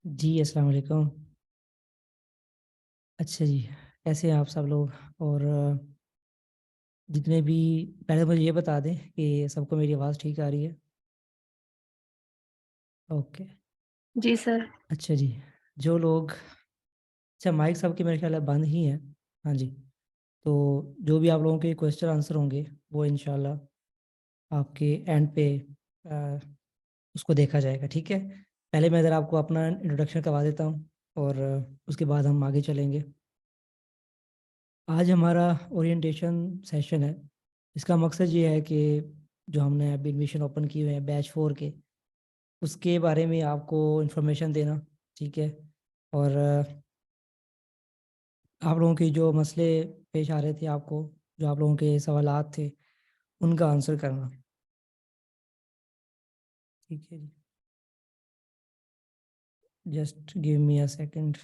जी, अस्सलाम वालेकुम। अच्छा जी, कैसे हैं आप सब लोग? और जितने भी पहले मुझे ये बता दें कि सबको मेरी आवाज़ ठीक आ रही है? ओके, जी सर। अच्छा जी। जो लोग अच्छा माइक सबके मेरे ख़्याल है बंद ही हैं। हाँ जी, तो जो भी आप लोगों के क्वेश्चन आंसर होंगे, वो इंशाल्लाह आपके एंड पे अ, उसको देखा जाएगा, ठीक है? पहले मैं ज़रा आपको अपना इंट्रोडक्शन करवा देता हूँ और उसके बाद हम आगे चलेंगे। आज हमारा ओरिएंटेशन सेशन है। इसका मकसद ये है कि जो हमने अभी एडमिशन ओपन किए हुए हैं बैच 4 के, उसके बारे में आपको इन्फॉर्मेशन देना, ठीक है? और आप लोगों के जो मसले पेश आ रहे थे आपको, जो आप लोगों के सवालात थे, उनका आंसर करना, ठीक है जी? Just give me a second.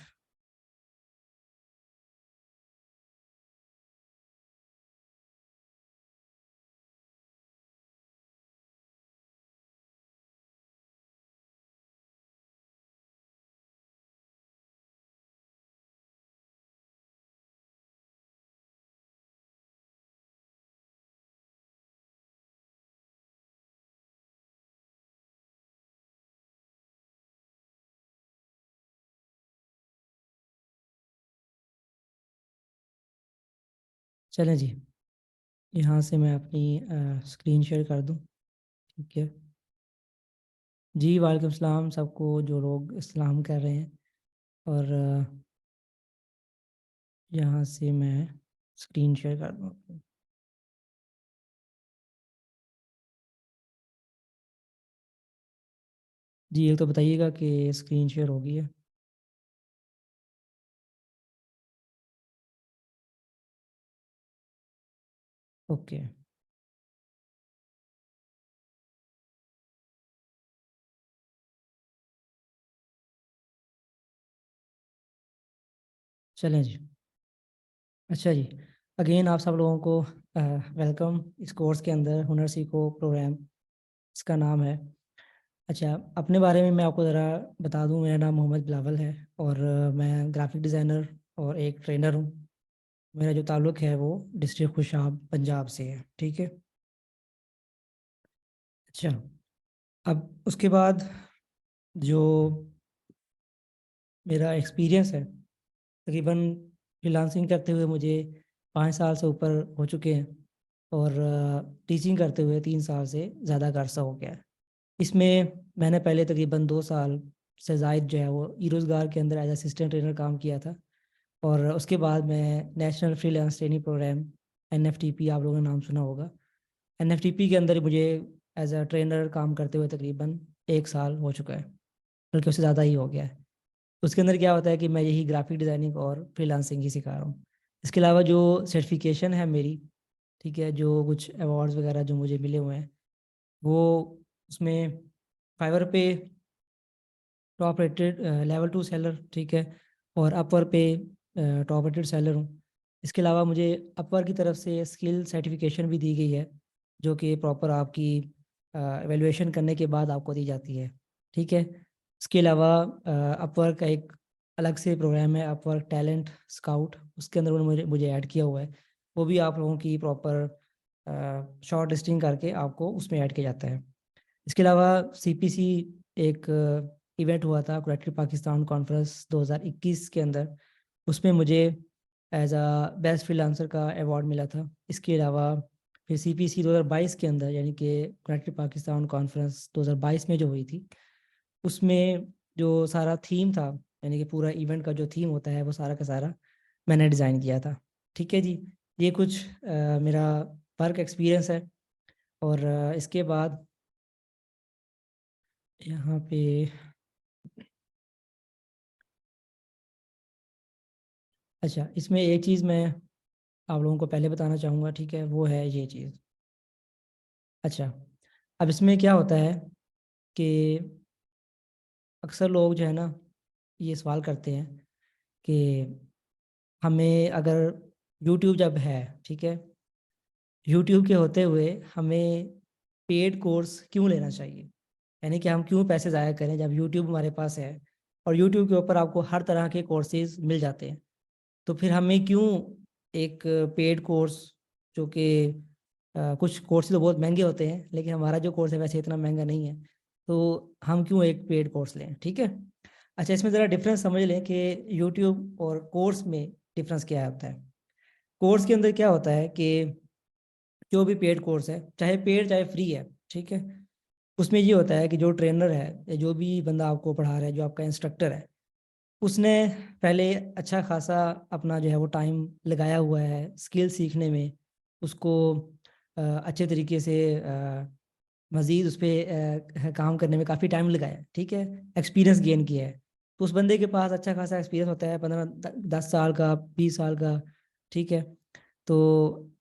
चलें जी, यहाँ से मैं अपनी स्क्रीन शेयर कर दूँ, ठीक है? जी, वालेकुम सलाम सबको जो लोग सलाम कर रहे हैं और यहाँ से मैं स्क्रीन शेयर कर दूँ अपनी। जी, एक तो बताइएगा कि स्क्रीन शेयर हो गई है? ओके, चलें जी। अच्छा जी, अगेन आप सब लोगों को वेलकम इस कोर्स के अंदर हुनर सीखो प्रोग्राम, इसका नाम है। अच्छा, अपने बारे में मैं आपको ज़रा बता दूँ, मेरा नाम मोहम्मद बिलावल है और मैं ग्राफ़िक डिज़ाइनर और एक ट्रेनर हूँ। मेरा जो ताल्लुक है वो डिस्ट्रिक्ट खुशाब पंजाब से है, ठीक है? अच्छा, अब उसके बाद जो मेरा एक्सपीरियंस है, तकरीबन फ्रीलांसिंग करते हुए मुझे 5 साल से ऊपर हो चुके हैं और टीचिंग करते हुए 3 साल से ज़्यादा का अरसा हो गया है। इसमें मैंने पहले तकरीबन 2 साल से ज़ायद जो है वो ई-रोज़गार के अंदर एज़ असिस्टेंट ट्रेनर काम किया था और उसके बाद मैं नेशनल फ्रीलांस ट्रेनिंग प्रोग्राम एनएफटीपी, आप लोगों ने नाम सुना होगा। एनएफटीपी के अंदर मुझे एज़ अ ट्रेनर काम करते हुए तकरीबन 1 साल हो चुका है, बल्कि उससे ज़्यादा ही हो गया है। उसके अंदर क्या होता है कि मैं यही ग्राफ़िक डिज़ाइनिंग और फ्रीलांसिंग ही सिखा रहा हूँ। इसके अलावा जो सर्टिफ़िकेशन है मेरी, ठीक है, जो कुछ अवार्ड्स वग़ैरह जो मुझे मिले हुए हैं, वो उसमें फाइवर पे टॉप रेटेड लेवल 2 सेलर, ठीक है, और अपवर्क पे टॉप रेटेड सेलर हूँ। इसके अलावा मुझे अपवर्क की तरफ से स्किल सर्टिफ़िकेशन भी दी गई है, जो कि प्रॉपर आपकी इवैल्यूएशन करने के बाद आपको दी जाती है, ठीक है। इसके अलावा अपवर्क का एक अलग से प्रोग्राम है, अपवर्क टैलेंट स्काउट, उसके अंदर उन्होंने मुझे मुझे ऐड किया हुआ है। वो भी आप लोगों की प्रॉपर शॉर्ट लिस्टिंग करके आपको उसमें ऐड किया जाता है। इसके अलावा सीपीसी एक इवेंट हुआ था, क्रिएटिव पाकिस्तान कॉन्फ्रेंस 2021 के अंदर, उसमें मुझे एज़ अ बेस्ट फ्रीलांसर का अवार्ड मिला था। इसके अलावा फिर सीपीसी 2022 के अंदर, यानी कि क्रिएटिव पाकिस्तान कॉन्फ्रेंस 2022 में जो हुई थी, उसमें जो सारा थीम था, यानी कि पूरा इवेंट का जो थीम होता है वो सारा का सारा मैंने डिज़ाइन किया था। ठीक है जी, ये कुछ मेरा वर्क एक्सपीरियंस है और इसके बाद यहाँ पे अच्छा, इसमें एक चीज़ मैं आप लोगों को पहले बताना चाहूँगा, ठीक है? वो है ये चीज़। अच्छा, अब इसमें क्या होता है कि अक्सर लोग जो है ना, ये सवाल करते हैं कि हमें अगर यूट्यूब जब है, ठीक है? यूट्यूब के होते हुए हमें पेड कोर्स क्यों लेना चाहिए? यानी कि हम क्यों पैसे ज़ाया करें जब यूट्यूब हमारे पास है? और यूट्यूब के ऊपर आपको हर तरह के कोर्सेज मिल जाते हैं। तो फिर हमें क्यों एक पेड कोर्स, जो कि कुछ कोर्स तो बहुत महंगे होते हैं, लेकिन हमारा जो कोर्स है वैसे इतना महंगा नहीं है, तो हम क्यों एक पेड कोर्स लें, ठीक है। अच्छा, इसमें ज़रा डिफरेंस समझ लें कि यूट्यूब और कोर्स में डिफरेंस क्या होता है। कोर्स के अंदर क्या होता है कि जो भी पेड कोर्स है, चाहे पेड चाहे फ्री है, ठीक है, उसमें ये होता है कि जो ट्रेनर है या जो भी बंदा आपको पढ़ा रहा है, जो आपका इंस्ट्रक्टर है, उसने पहले अच्छा खासा अपना जो है वो टाइम लगाया हुआ है स्किल सीखने में, उसको अच्छे तरीके से मज़ीद उस पर काम करने में काफ़ी टाइम लगाया है, ठीक है, एक्सपीरियंस गेन किया है। तो उस बंदे के पास अच्छा खासा एक्सपीरियंस होता है, 10 साल का, 20 साल का, ठीक है। तो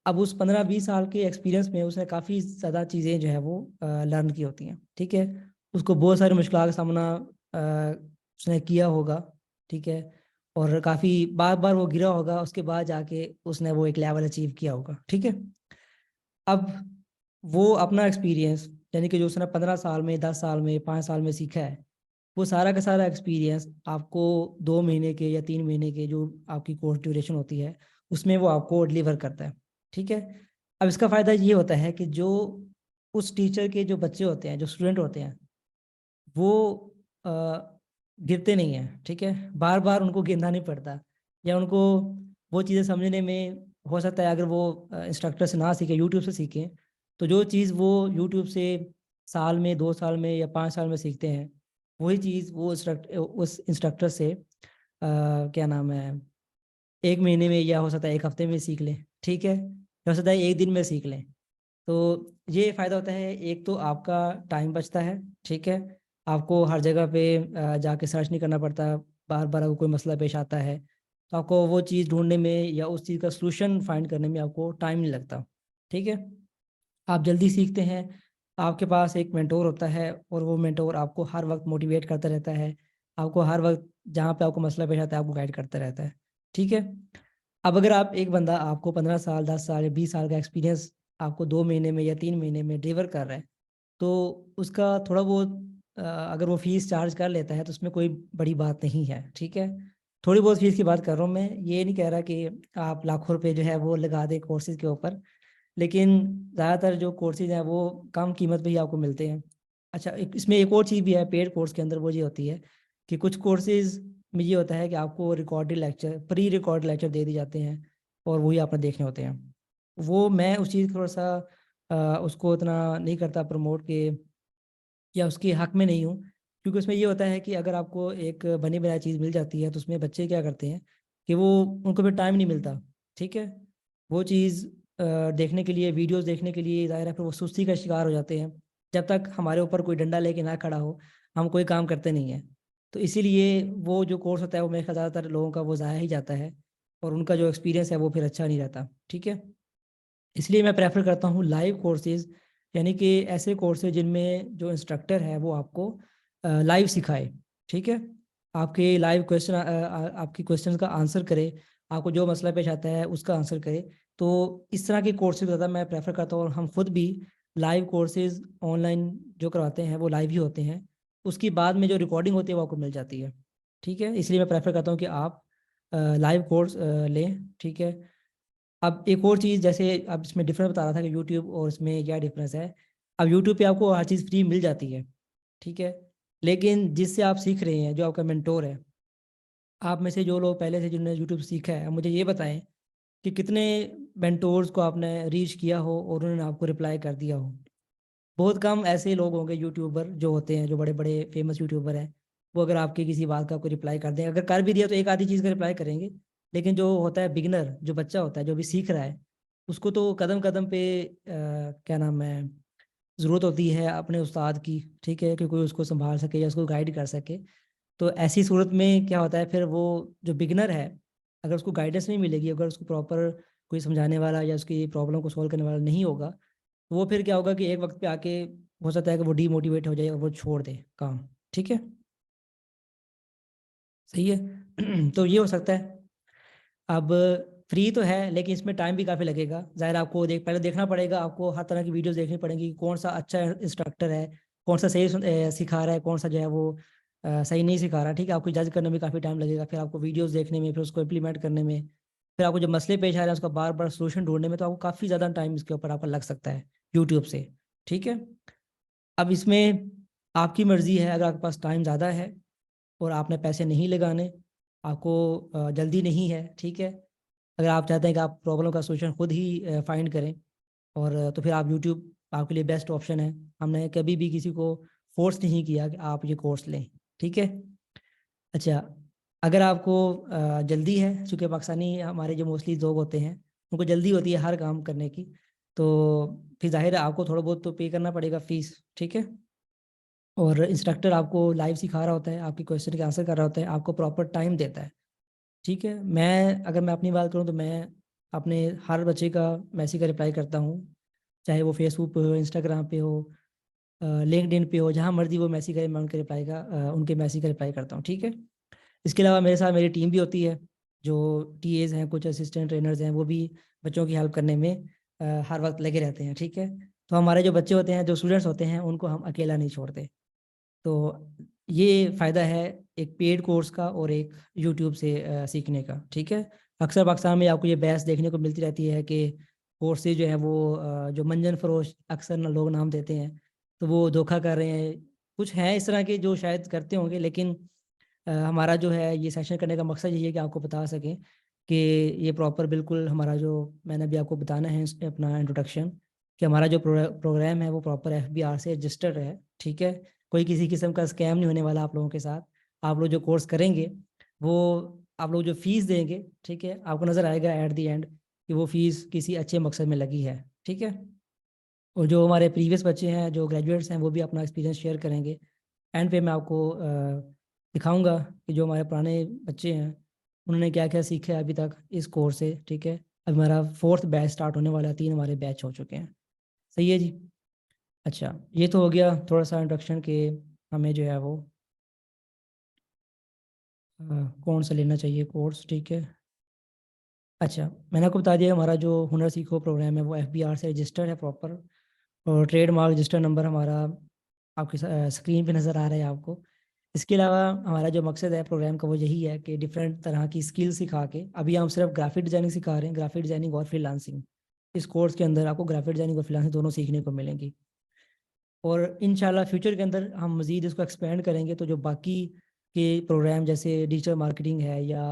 अब उस 15-20 साल के एक्सपीरियंस में उसने काफ़ी ज़्यादा चीज़ें जो है वो लर्न की होती हैं, ठीक है। उसको बहुत सारी मुश्किलात का सामना उसने किया होगा, ठीक है, और काफ़ी बार बार वो गिरा होगा, उसके बाद जाके उसने वो एक लेवल अचीव किया होगा, ठीक है। अब वो अपना एक्सपीरियंस, यानी कि जो उसने 15 साल में, 10 साल में, 5 साल में सीखा है, वो सारा का सारा एक्सपीरियंस आपको 2 महीने के या 3 महीने के जो आपकी कोर्स ड्यूरेशन होती है उसमें वो आपको डिलीवर करता है, ठीक है। अब इसका फ़ायदा ये होता है कि जो उस टीचर के जो बच्चे होते हैं, जो स्टूडेंट होते हैं, वो अ, गिरते नहीं हैं, ठीक है, बार बार उनको गिरना नहीं पड़ता, या उनको वो चीज़ें समझने में हो सकता है अगर वो इंस्ट्रक्टर से ना सीखे, यूट्यूब से सीखें, तो जो चीज़ वो यूट्यूब से साल में, 2 साल में या 5 साल में सीखते हैं, वही चीज़ वो उस इंस्ट्रक्टर से क्या नाम है, 1 महीने में या हो सकता है 1 हफ्ते में सीख लें, ठीक है, या हो सकता है 1 दिन में सीख लें। तो ये फ़ायदा होता है, एक तो आपका टाइम बचता है, ठीक है, आपको हर जगह पे जाके सर्च नहीं करना पड़ता, बार बार अगर कोई मसला पेश आता है तो आपको वो चीज़ ढूंढने में या उस चीज़ का सलूशन फाइंड करने में आपको टाइम नहीं लगता, ठीक है, आप जल्दी सीखते हैं। आपके पास एक मेंटोर होता है और वो मेंटोर आपको हर वक्त मोटिवेट करता रहता है, आपको हर वक्त जहाँ पे आपको मसला पेश आता है आपको गाइड करता रहता है, ठीक है। अब अगर आप एक बंदा आपको 15 साल, 10 साल या 20 साल का एक्सपीरियंस आपको 2 महीने में या 3 महीने में डिलीवर कर रहा है, तो उसका थोड़ा बहुत अगर वो फीस चार्ज कर लेता है तो उसमें कोई बड़ी बात नहीं है, ठीक है। थोड़ी बहुत फीस की बात कर रहा हूँ मैं, ये नहीं कह रहा कि आप लाखों रुपए जो है वो लगा दें कोर्सेज के ऊपर, लेकिन ज़्यादातर जो कोर्सेज हैं वो कम कीमत पे ही आपको मिलते हैं। अच्छा, इसमें एक और चीज़ भी है पेड कोर्स के अंदर, वो ये होती है कि कुछ कोर्सेज में ये होता है कि आपको recorded lecture, pre record lecture दे दिए जाते हैं और वही आपने देखने होते हैं। वो मैं उस चीज़ थोड़ा सा उसको इतना नहीं करता प्रमोट के, या उसके हक में नहीं हूँ, क्योंकि उसमें ये होता है कि अगर आपको एक बनी बनाई चीज़ मिल जाती है तो उसमें बच्चे क्या करते हैं कि वो, उनको भी टाइम नहीं मिलता, ठीक है, वो चीज़ देखने के लिए, वीडियोस देखने के लिए, ज़ाहिर है फिर वो सुस्ती का शिकार हो जाते हैं। जब तक हमारे ऊपर कोई डंडा लेके ना खड़ा हो हम कोई काम करते नहीं हैं। तो इसीलिए वो जो कोर्स होता है वो मेरे ख्याल ज़्यादातर लोगों का वो ज़ाया ही जाता है और उनका जो एक्सपीरियंस है वो फिर अच्छा नहीं रहता, ठीक है। इसलिए मैं प्रेफर करता हूँ लाइव कोर्सेज, यानी कि ऐसे कोर्सेज जिनमें जो इंस्ट्रक्टर है वो आपको लाइव सिखाए, ठीक है, आपके लाइव क्वेश्चन, आपकी क्वेश्चन का आंसर करे, आपको जो मसला पेश आता है उसका आंसर करे। तो इस तरह के कोर्सेज ज़्यादा मैं प्रेफर करता हूँ, और हम खुद भी लाइव कोर्सेज ऑनलाइन जो करवाते हैं वो लाइव ही होते हैं, उसकी बाद में जो रिकॉर्डिंग होती है वो आपको मिल जाती है, ठीक है। इसलिए मैं प्रेफर करता हूँ कि आप लाइव कोर्स लें, ठीक है। अब एक और चीज़, जैसे अब इसमें डिफरेंस बता रहा था कि यूट्यूब और इसमें क्या डिफरेंस है। अब यूट्यूब पे आपको हर चीज़ फ्री मिल जाती है, ठीक है, लेकिन जिससे आप सीख रहे हैं, जो आपका मेंटोर है, आप में से जो लोग पहले से जिन्होंने यूट्यूब सीखा है, मुझे ये बताएं कि कितने मेंटोर्स को आपने रीच किया हो और उन्होंने आपको रिप्लाई कर दिया हो। बहुत कम ऐसे लोग होंगे यूट्यूबर जो होते हैं, जो बड़े बड़े फेमस यूट्यूबर हैं, वो अगर आपकी किसी बात का कोई रिप्लाई कर दें, अगर कर भी दिया तो एक आधी चीज़ का रिप्लाई करेंगे। लेकिन जो होता है बिगनर, जो बच्चा होता है जो भी सीख रहा है, उसको तो कदम कदम पे क्या नाम है, ज़रूरत होती है अपने उस्ताद की, ठीक है, कि कोई उसको संभाल सके या उसको गाइड कर सके। तो ऐसी सूरत में क्या होता है, फिर वो जो बिगनर है, अगर उसको गाइडेंस नहीं मिलेगी, अगर उसको प्रॉपर कोई समझाने वाला या उसकी प्रॉब्लम को सॉल्व करने वाला नहीं होगा, तो वो फिर क्या होगा कि एक वक्त पे आके हो सकता है कि वो डीमोटिवेट हो जाए और वो छोड़ दे काम, ठीक है, सही है। तो ये हो सकता है। अब फ्री तो है लेकिन इसमें टाइम भी काफ़ी लगेगा, ज़ाहिर आपको पहले देखना पड़ेगा, आपको हर तरह की वीडियोस देखनी पड़ेंगी कि कौन सा अच्छा इंस्ट्रक्टर है, कौन सा सही सिखा रहा है, कौन सा जो है वो सही नहीं सिखा रहा, ठीक है, आपको जज करने में काफ़ी टाइम लगेगा, फिर आपको वीडियोस देखने में, फिर उसको इम्प्लीमेंट करने में, फिर आपको जो मसले पेश आ रहे हैं उसका बार बार सोल्यूशन ढूंढने में, तो आपको काफ़ी ज़्यादा टाइम इसके ऊपर आपका लग सकता है यूट्यूब से, ठीक है। अब इसमें आपकी मर्ज़ी है, अगर आपके पास टाइम ज़्यादा है और आपने पैसे नहीं लगाने, आपको जल्दी नहीं है, ठीक है, अगर आप चाहते हैं कि आप प्रॉब्लम का सोल्यूशन खुद ही फाइंड करें, और तो फिर आप यूट्यूब आपके लिए बेस्ट ऑप्शन है। हमने कभी भी किसी को फोर्स नहीं किया कि आप ये कोर्स लें, ठीक है। अच्छा, अगर आपको जल्दी है, चूँकि पाकिस्तानी हमारे जो मोस्टली लोग होते हैं उनको जल्दी होती है हर काम करने की, तो फिर ज़ाहिर है आपको थोड़ा बहुत तो पे करना पड़ेगा फ़ीस, ठीक है। और इंस्ट्रक्टर आपको लाइव सिखा रहा होता है, आपके क्वेश्चन के आंसर कर रहा होता है, आपको प्रॉपर टाइम देता है, ठीक है। अगर मैं अपनी बात करूँ तो मैं अपने हर बच्चे का मैसेज का रिप्लाई करता हूँ, चाहे वो फेसबुक पे हो, इंस्टाग्राम पे हो, लिंक्डइन पे हो, जहाँ मर्जी वो मैसेज करे मैं उनके मैसेज का रिप्लाई करता हूँ, ठीक है। इसके अलावा मेरे साथ मेरी टीम भी होती है, जो टीएज हैं, कुछ असिस्टेंट ट्रेनर्स हैं, वो भी बच्चों की हेल्प करने में हर वक्त लगे रहते हैं, ठीक है। तो हमारे जो बच्चे होते हैं, जो स्टूडेंट्स होते हैं, उनको हम अकेला नहीं छोड़ते। तो ये फ़ायदा है एक पेड कोर्स का और एक यूट्यूब से सीखने का, ठीक है। अक्सर पाकिस्तान में आपको ये बहस देखने को मिलती रहती है कि कोर्सेज जो है वो जो मंजन फरोश अक्सर ना लोग नाम देते हैं, तो वो धोखा कर रहे हैं। कुछ हैं इस तरह के जो शायद करते होंगे, लेकिन हमारा जो है ये सेशन करने का मकसद यही है कि आपको बता सकें कि ये प्रॉपर बिल्कुल हमारा जो मैंने अभी आपको बताना है अपना इंट्रोडक्शन, कि हमारा जो प्रोग्राम है वो प्रॉपर एफबीआर से रजिस्टर्ड है, ठीक है। कोई किसी किस्म का स्कैम नहीं होने वाला आप लोगों के साथ। आप लोग जो कोर्स करेंगे वो आप लोग जो फीस देंगे, ठीक है, आपको नज़र आएगा एट द एंड कि वो फीस किसी अच्छे मकसद में लगी है, ठीक है। और जो हमारे प्रीवियस बच्चे हैं, जो ग्रेजुएट्स हैं, वो भी अपना एक्सपीरियंस शेयर करेंगे। एंड पे मैं आपको दिखाऊंगा कि जो हमारे पुराने बच्चे हैं उन्होंने क्या क्या सीखा है अभी तक इस कोर्स से, ठीक है। अब हमारा 4th बैच स्टार्ट होने वाला है, 3 हमारे बैच हो चुके हैं, सही है जी। अच्छा, ये तो हो गया थोड़ा सा इंट्रोडक्शन के हमें जो है वो कौन सा लेना चाहिए कोर्स, ठीक है। अच्छा, मैंने आपको बता दिया हमारा जो हुनर सीखो प्रोग्राम है वो एफबीआर से रजिस्टर्ड है प्रॉपर, और ट्रेडमार्क रजिस्टर नंबर हमारा आपकी स्क्रीन पे नज़र आ रहा है आपको। इसके अलावा हमारा जो मकसद है प्रोग्राम का वो यही है कि डिफरेंट तरह की स्किल सिखा के, अभी हम सिर्फ ग्राफिक डिज़ाइनिंग सिखा रहे हैं, ग्राफिक डिज़ाइनिंग और फ्रीलांसिंग। इस कोर्स के अंदर आपको ग्राफिक डिज़ाइनिंग और फ्रीलांसिंग दोनों सीखने को मिलेंगी, और इंशाल्लाह फ्यूचर के अंदर हम मज़ीद इसको एक्सपेंड करेंगे, तो जो बाकी के प्रोग्राम जैसे डिजिटल मार्केटिंग है या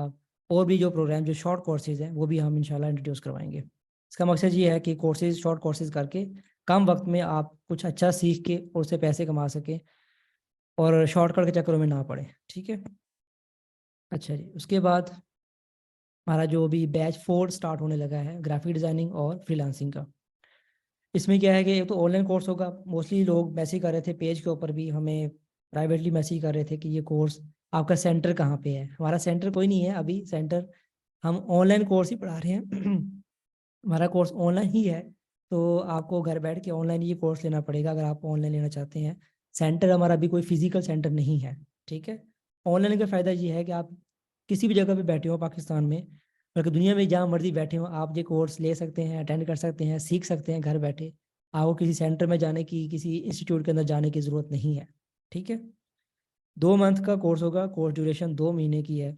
और भी जो प्रोग्राम जो शॉर्ट कोर्सेज़ हैं वो भी हम इंशाल्लाह इंट्रोड्यूस करवाएंगे। इसका मकसद ये है कि शॉर्ट कोर्सेज़ करके कम वक्त में आप कुछ अच्छा सीख के और उससे पैसे कमा सकें और शॉर्टकट के चक्करों में ना पड़े, ठीक है। अच्छा जी, उसके बाद हमारा जो अभी बैच 4 स्टार्ट होने लगा है ग्राफिक डिज़ाइनिंग और फ्रीलांसिंग का। इसमें क्या है कि एक तो ऑनलाइन कोर्स होगा, मोस्टली लोग मैसेज कर रहे थे पेज के ऊपर भी हमें प्राइवेटली मैसेज कर रहे थे कि ये कोर्स आपका सेंटर कहाँ पे है। हमारा सेंटर कोई नहीं है अभी, सेंटर हम ऑनलाइन कोर्स ही पढ़ा रहे हैं हमारा कोर्स ऑनलाइन ही है, तो आपको घर बैठ के ऑनलाइन ये कोर्स लेना पड़ेगा अगर आप ऑनलाइन लेना चाहते हैं। सेंटर हमारा अभी कोई फिजिकल सेंटर नहीं है, ठीक है। ऑनलाइन का फ़ायदा ये है कि आप किसी भी जगह पे बैठे हो पाकिस्तान में, बल्कि दुनिया में जहाँ मर्जी बैठे हो, आप ये कोर्स ले सकते हैं, अटेंड कर सकते हैं, सीख सकते हैं घर बैठे। आपको किसी सेंटर में जाने की, किसी इंस्टीट्यूट के अंदर जाने की ज़रूरत नहीं है, ठीक है। 2 मंथ का कोर्स होगा, कोर्स ड्यूरेशन 2 महीने की है,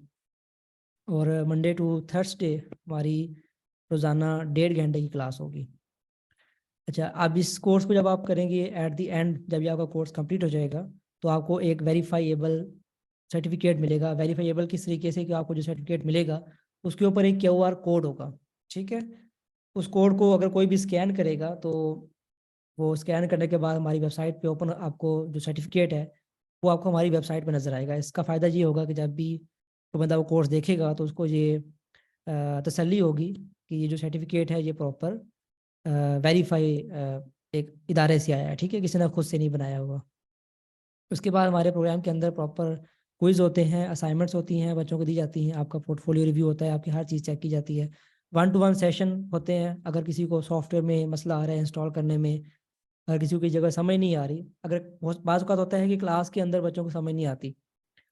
और मंडे टू थर्सडे हमारी रोज़ाना 1.5 घंटे की क्लास होगी। अच्छा, अब इस कोर्स को जब आप करेंगे एट द एंड, जब ये आपका कोर्स कंप्लीट हो जाएगा, तो आपको एक वेरीफाइएबल सर्टिफिकेट मिलेगा। वेरीफाइएबल किस तरीके से कि आपको जो सर्टिफिकेट मिलेगा उसके ऊपर एक क्यूआर कोड होगा, ठीक है। उस कोड को अगर कोई भी स्कैन करेगा तो वो स्कैन करने के बाद हमारी वेबसाइट पे ओपन, आपको जो सर्टिफिकेट है वो आपको हमारी वेबसाइट पे नज़र आएगा। इसका फ़ायदा ये होगा कि जब भी कोई बंदा वो कोर्स देखेगा तो उसको ये तसल्ली होगी कि ये जो सर्टिफिकेट है ये प्रॉपर वेरीफाई एक इदारे से आया है, ठीक है, किसी ने खुद से नहीं बनाया हुआ। उसके बाद हमारे प्रोग्राम के अंदर प्रॉपर क्विज होते हैं, असाइनमेंट्स होती हैं, बच्चों को दी जाती हैं, आपका पोर्टफोलियो रिव्यू होता है, आपकी हर चीज़ चेक की जाती है। 1-to-1 सेशन होते हैं, अगर किसी को सॉफ्टवेयर में मसला आ रहा है इंस्टॉल करने में, अगर किसी को कोई जगह समझ नहीं आ रही, अगर बहुत बाज़ औक़ात होता है कि क्लास के अंदर बच्चों को समझ नहीं आती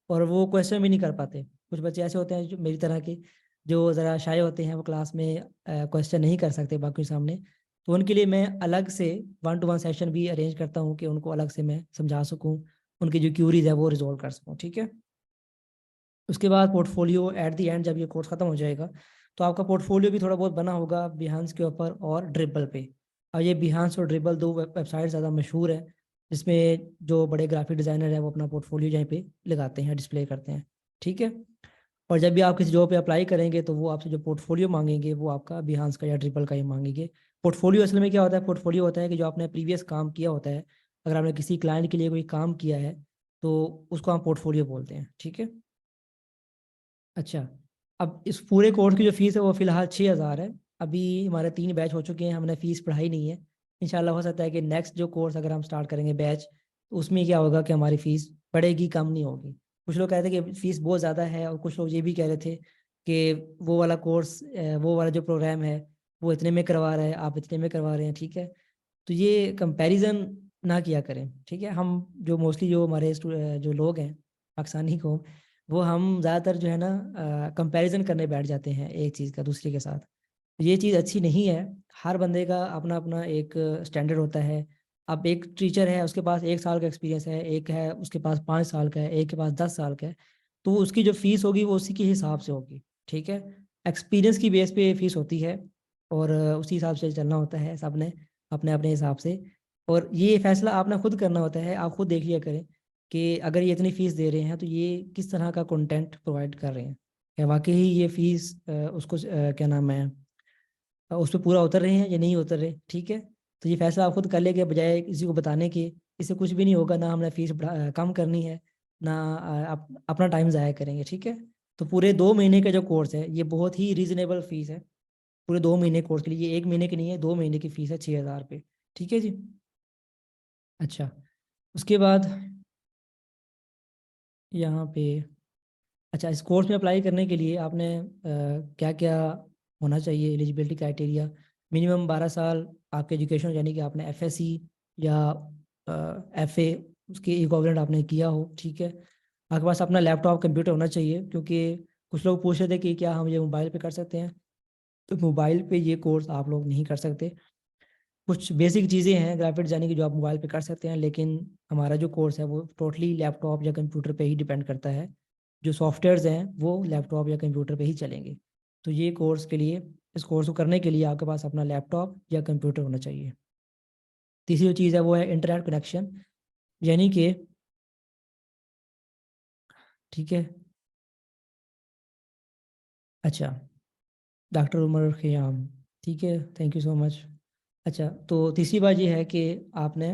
और वो क्वेश्चन भी नहीं कर पाते। कुछ बच्चे ऐसे होते हैं जो मेरी तरह के, जो ज़रा शाय होते हैं, वो क्लास में क्वेश्चन नहीं कर सकते बाकी सामने, तो उनके लिए मैं अलग से 1-to-1 सेशन भी अरेंज करता हूँ कि उनको अलग से मैं समझा सकूँ, उनकी जो क्यूरीज है वो रिजॉल्व कर सकूँ, ठीक है। उसके बाद पोर्टफोलियो एट द एंड, जब ये कोर्स ख़त्म हो जाएगा तो आपका पोर्टफोलियो भी थोड़ा बहुत बना होगा बिहांस के ऊपर और ड्रिबल पे। और ये बिहांस और ड्रिबल दो वेबसाइट ज़्यादा मशहूर है, जिसमें जो बड़े ग्राफिक डिज़ाइनर हैं वो अपना पोर्टफोलियो यहाँ पे लगाते हैं, डिस्प्ले करते हैं, ठीक है। और जब भी आप किसी जॉब पे अप्लाई करेंगे तो वो आपसे जो पोर्टफोलियो मांगेंगे वो आपका बिहांस का या ड्रिबल का ही मांगेंगे। पोर्टफोलियो असल में क्या होता है, पोर्टफोलियो होता है कि जो आपने प्रीवियस काम किया होता है, अगर आपने किसी क्लाइंट के लिए कोई काम किया है तो उसको हम पोर्टफोलियो बोलते हैं, ठीक है। अच्छा, अब इस पूरे कोर्स की जो फीस है वो फ़िलहाल 6,000 है। अभी हमारे 3 बैच हो चुके हैं, हमने फ़ीस पढ़ाई नहीं है। इंशाल्लाह हो सकता है कि नेक्स्ट जो कोर्स अगर हम स्टार्ट करेंगे बैच, तो उसमें क्या होगा कि हमारी फ़ीस बढ़ेगी, कम नहीं होगी। कुछ लोग कह रहे थे कि फ़ीस बहुत ज़्यादा है, और कुछ लोग ये भी कह रहे थे कि वो वाला कोर्स वो वाला जो प्रोग्राम है वो इतने में करवा रहा है, आप इतने में करवा रहे हैं, ठीक है। तो ये कंपैरिजन ना किया करें, ठीक है। हम जो मोस्टली जो हमारे जो लोग हैं पाकिस्तानी को, वो हम ज़्यादातर जो है ना कंपैरिजन करने बैठ जाते हैं एक चीज़ का दूसरे के साथ। ये चीज़ अच्छी नहीं है। हर बंदे का अपना अपना एक स्टैंडर्ड होता है। अब एक टीचर है, उसके पास 1 साल का एक्सपीरियंस है, एक है उसके पास 5 साल का है, एक के पास 10 साल का है, तो उसकी जो फीस होगी वो उसी के हिसाब से होगी, ठीक है। एक्सपीरियंस की बेस पे फीस होती है, और उसी हिसाब से चलना होता है सब ने, अपने अपने हिसाब से। और ये फैसला आपने खुद करना होता है, आप खुद देख लिया करें कि अगर ये इतनी फ़ीस दे रहे हैं तो ये किस तरह का कंटेंट प्रोवाइड कर रहे हैं, क्या वाकई ही ये फ़ीस उसको क्या नाम है, उस पे पूरा उतर रहे हैं या नहीं उतर रहे, ठीक है। तो ये फैसला आप खुद कर ले के बजाय किसी को बताने के, इससे कुछ भी नहीं होगा, ना हमने फ़ीस कम करनी है, ना आप अपना टाइम ज़ाया करेंगे, ठीक है। तो पूरे 2 महीने का जो कोर्स है ये बहुत ही रीज़नेबल फ़ीस है, पूरे 2 महीने कोर्स के लिए। ये 1 महीने की नहीं है, 2 महीने की फ़ीस है 6,000 रुपये, ठीक है जी। अच्छा, उसके बाद यहाँ पे, अच्छा, इस कोर्स में अप्लाई करने के लिए आपने क्या क्या होना चाहिए, एलिजिबिलिटी क्राइटेरिया। मिनिमम 12 साल आपके एजुकेशन, यानी कि आपने एफएससी या एफए उसके इक्विवेलेंट आपने किया हो, ठीक है। आपके पास अपना लैपटॉप कंप्यूटर होना चाहिए, क्योंकि कुछ लोग पूछ रहे थे कि क्या हम ये मोबाइल पे कर सकते हैं, तो मोबाइल पे ये कोर्स आप लोग नहीं कर सकते। कुछ बेसिक चीज़ें हैं ग्राफिक डिज़ाइनिंग की जो आप मोबाइल पे कर सकते हैं, लेकिन हमारा जो कोर्स है वो टोटली लैपटॉप या कंप्यूटर पे ही डिपेंड करता है। जो सॉफ्टवेयर्स हैं वो लैपटॉप या कंप्यूटर पे ही चलेंगे। तो ये कोर्स के लिए, इस कोर्स को करने के लिए आपके पास अपना लैपटॉप या कंप्यूटर होना चाहिए। तीसरी जो चीज़ है वो है इंटरनेट कनेक्शन, यानी कि, ठीक है। अच्छा, डॉक्टर उमर ख़याम, ठीक है, थैंक यू सो मच। अच्छा, तो तीसरी बात ये है कि आपने,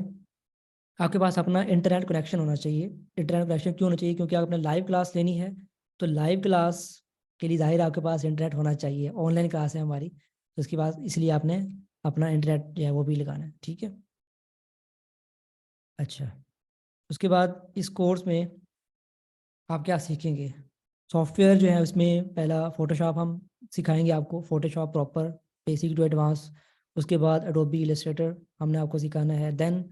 आपके पास अपना इंटरनेट कनेक्शन होना चाहिए। इंटरनेट कनेक्शन क्यों होना चाहिए, क्योंकि अगर आपने लाइव क्लास लेनी है तो लाइव क्लास के लिए ज़ाहिर आपके पास इंटरनेट होना चाहिए। ऑनलाइन क्लास है हमारी, तो इसके बाद इसलिए आपने अपना इंटरनेट जो है वो भी लगाना है, ठीक है। अच्छा, उसके बाद इस कोर्स में आप क्या सीखेंगे। सॉफ्टवेयर जो है उसमें पहला फ़ोटोशॉप हम सिखाएंगे आपको, Photoshop proper basic to advance. उसके बाद एडोबी इलस्ट्रेटर हमने आपको सिखाना है। देन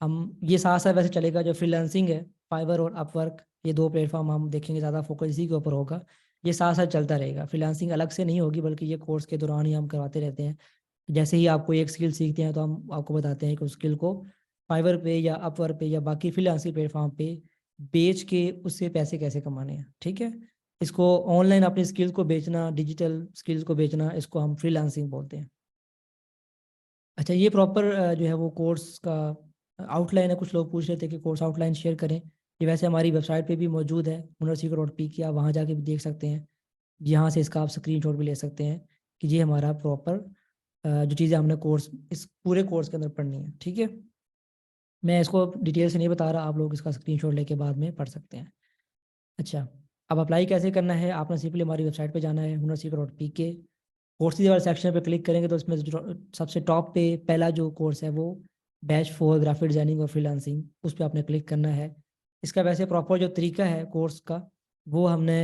हम ये साथ साथ वैसे चलेगा, जो फ्रीलांसिंग है, फाइवर और अपवर्क, ये 2 प्लेटफॉर्म हम देखेंगे, ज़्यादा फोकस इसी के ऊपर होगा। ये साथ साथ चलता रहेगा, फ्रीलांसिंग अलग से नहीं होगी, बल्कि ये कोर्स के दौरान ही हम करवाते रहते हैं। जैसे ही आपको एक स्किल सीखते हैं तो हम आपको बताते हैं कि उस स्किल को फाइवर पे या अपवर्क पे या बाकी फ्रीलांसिंग प्लेटफॉर्म पे बेच के उससे पैसे कैसे कमाने हैं, ठीक है। इसको ऑनलाइन अपनी स्किल्स को बेचना, डिजिटल स्किल्स को बेचना, इसको हम फ्रीलांसिंग बोलते हैं। अच्छा, ये प्रॉपर जो है वो कोर्स का आउटलाइन है। कुछ लोग पूछ रहे थे कि कोर्स आउटलाइन शेयर करें। ये वैसे हमारी वेबसाइट पे भी मौजूद है, हुनरसीकर.पी की, आप वहाँ जाके भी देख सकते हैं। यहाँ से इसका आप स्क्रीनशॉट भी ले सकते हैं कि ये हमारा प्रॉपर जो चीज़ें हमने कोर्स, इस पूरे कोर्स के अंदर पढ़नी है, ठीक है। मैं इसको डिटेल से नहीं बता रहा, आप लोग इसका स्क्रीनशॉट लेके बाद में पढ़ सकते हैं। अच्छा, अब अप्लाई कैसे करना है, आपने सिंपली हमारी वेबसाइट पे जाना है, हुनरसीकर.पी के कोर्सेज वाले सेक्शन पे क्लिक करेंगे तो इसमें सबसे टॉप पे पहला जो कोर्स है वो बैच 4 ग्राफिक डिजाइनिंग और फ्रीलांसिंग, उस पर आपने क्लिक करना है। इसका वैसे प्रॉपर जो तरीका है कोर्स का वो हमने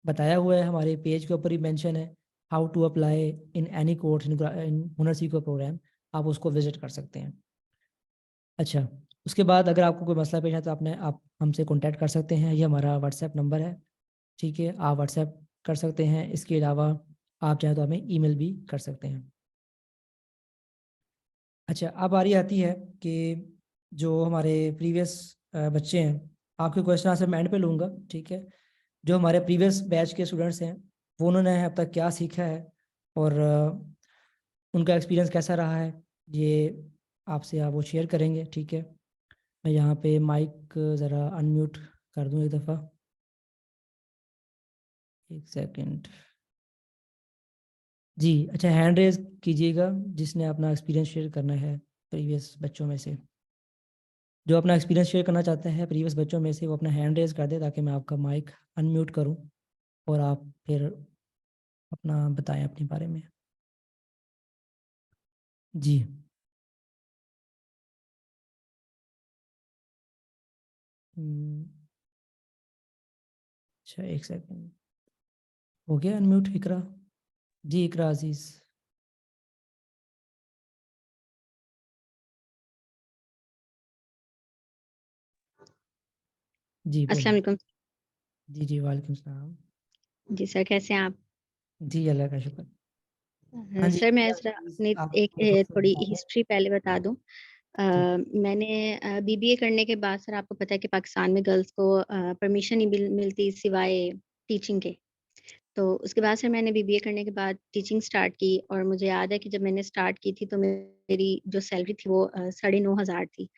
बताया हुआ है, हमारे पेज के ऊपर ही मेंशन है, how to apply in any course in Hunar Seekho programme, आप उसको विजिट कर सकते हैं। अच्छा, उसके बाद अगर आपको कोई मसला पेश है तो आप हमसे कॉन्टैक्ट कर सकते हैं, ये हमारा व्हाट्सएप नंबर है, ठीक है। आप व्हाट्सएप कर सकते हैं, इसके अलावा आप चाहें तो हमें ईमेल भी कर सकते हैं। अच्छा, अब बारी आती है कि जो हमारे प्रीवियस बच्चे हैं, आपके क्वेश्चन आंसर मैं एंड पे लूँगा, ठीक है। जो हमारे प्रीवियस बैच के स्टूडेंट्स हैं वो उन्होंने अब तक क्या सीखा है और उनका एक्सपीरियंस कैसा रहा है, ये आपसे आप वो शेयर करेंगे, ठीक है। मैं यहाँ पे माइक ज़रा अनम्यूट कर दूँ एक दफ़ा, एक सेकंड जी। अच्छा, हैंड रेज कीजिएगा जिसने अपना एक्सपीरियंस शेयर करना है प्रीवियस बच्चों में से। जो अपना एक्सपीरियंस शेयर करना चाहते हैं प्रीवियस बच्चों में से, वो अपना हैंड रेज कर दे ताकि मैं आपका माइक अनम्यूट करूं और आप फिर अपना बताएं अपने बारे में। जी। हम्म, अच्छा, एक सेकंड। हो गया अनम्यूट इकरा? जी इकरा अजीज़। जी अस्सलाम बोलिए। वालेकुम। जी जी वालेकुम सलाम। जी सर, कैसे हैं आप? जी अल्लाह का शुक्र। हाँ जी, सर मैं इकरा ज़रा अजीज़, अपनी आप एक थोड़ा सा थोड़ी बता दें। हिस्ट्री पहले बता दूँ। जी मैंने बीबीए करने के बाद सर, आपको पता है कि पाकिस्तान में गर्ल्स को परमिशन नहीं मिलती सिवाय टीचिंग के। तो उसके बाद सर मैंने बीबीए करने के बाद टीचिंग स्टार्ट की, और मुझे याद है कि जब मैंने स्टार्ट की थी तो मेरी जो सैलरी थी वो 9,500 थी।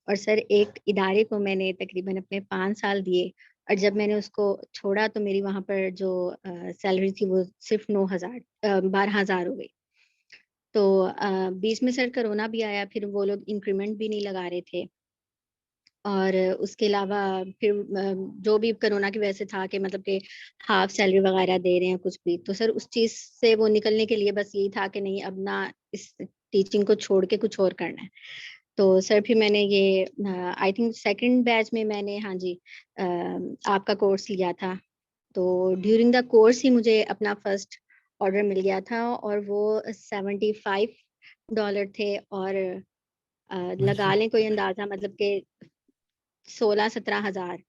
और सर एक इदारे को मैंने तकरीबन अपने 5 साल दिए, और जब मैंने उसको छोड़ा तो मेरी वहाँ पर जो सैलरी थी वो सिर्फ़ 9,000 12,000 हो गई। तो बीच में सर कोरोना भी आया, फिर वो लोग इंक्रीमेंट भी नहीं लगा रहे थे। और उसके अलावा फिर जो भी कोरोना की वजह से था कि मतलब कि हाफ सैलरी वगैरह दे रहे हैं कुछ भी, तो सर उस चीज़ से वो निकलने के लिए बस यही था कि नहीं, अब ना इस टीचिंग को छोड़ के कुछ और करना है। तो सर फिर मैंने ये आई थिंक सेकंड बैच में मैंने, हाँ जी, आपका कोर्स लिया था। तो ड्यूरिंग द कोर्स ही मुझे अपना फर्स्ट ऑर्डर मिल गया था, और वो $75 थे, और लगा लें माशाल्लाह। कोई अंदाज़ा, मतलब कि 16-17 हज़ार,